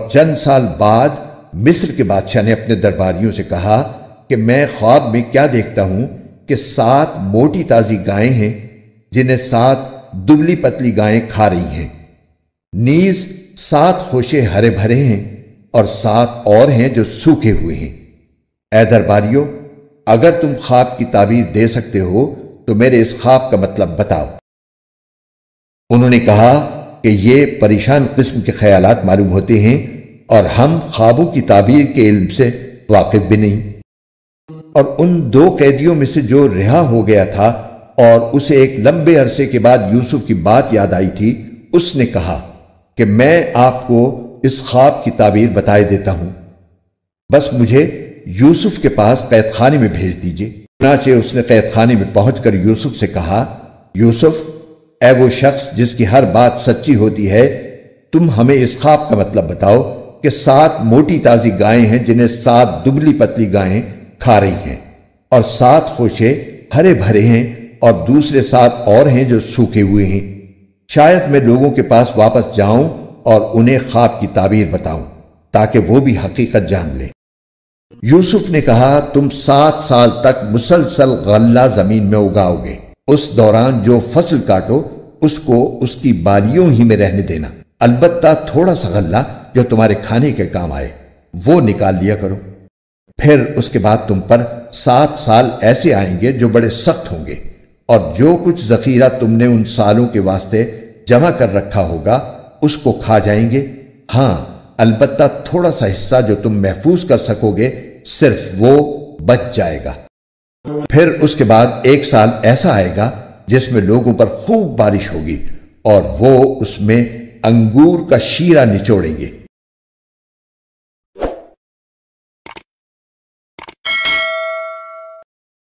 چند سال بعد مصر کے بادشاہ نے اپنے درباریوں سے کہا کہ میں خواب میں کیا دیکھتا ہوں کہ 7 موٹی تازی گائیں ہیں جنہیں 7 دبلی پتلی گائیں کھا رہی ہیں، نیز 7 خوشے ہرے بھرے ہیں اور 7 اور ہیں جو سوکھے ہوئے ہیں۔ اے درباریوں، اگر تم خواب کی تعبیر دے سکتے ہو تو میرے اس خواب کا مطلب بتاؤ۔ انہوں نے کہا کہ یہ پریشان قسم کے خیالات معلوم ہوتے ہیں اور ہم خوابوں کی تعبیر کے علم سے واقف بھی نہیں۔ اور ان 2 قیدیوں میں سے جو رہا ہو گیا تھا اور اسے ایک لمبے عرصے کے بعد یوسف کی بات یاد آئی تھی، اس نے کہا کہ میں آپ کو اس خواب کی تعبیر بتائے دیتا ہوں، بس مجھے یوسف کے پاس قید خانے میں بھیج دیجئے۔ چنانچہ اس نے قید خانے میں پہنچ کر یوسف سے کہا، یوسف، اے وہ شخص جس کی ہر بات سچی ہوتی ہے، تم ہمیں اس خواب کا مطلب بتاؤ کہ 7 موٹی تازی گائیں ہیں جنہیں 7 دبلی پتلی گائیں کھا رہی ہیں، اور 7 خوشے ہرے بھرے ہیں اور دوسرے 7 اور ہیں جو سوکھے ہوئے ہیں۔ شاید میں لوگوں کے پاس واپس جاؤں اور انہیں خواب کی تعبیر بتاؤں تاکہ وہ بھی حقیقت جان لیں۔ یوسف نے کہا، تم 7 سال تک مسلسل غلہ زمین میں اگاؤ گے، اس دوران جو فصل کاٹو اس کو اس کی بالیوں ہی میں رہنے دینا، البتہ تھوڑا سا غلہ جو تمہارے کھانے کے کام آئے وہ نکال لیا کرو۔ پھر اس کے بعد تم پر 7 سال ایسے آئیں گے جو بڑے سخت ہوں گے، اور جو کچھ ذخیرہ تم نے ان سالوں کے واسطے جمع کر رکھا ہوگا اس کو کھا جائیں گے، ہاں البتہ تھوڑا سا حصہ جو تم محفوظ کر سکو گے صرف وہ بچ جائے گا۔ پھر اس کے بعد 1 سال ایسا آئے گا جس میں لوگوں پر خوب بارش ہوگی اور وہ اس میں انگور کا شیرہ نچوڑیں گے،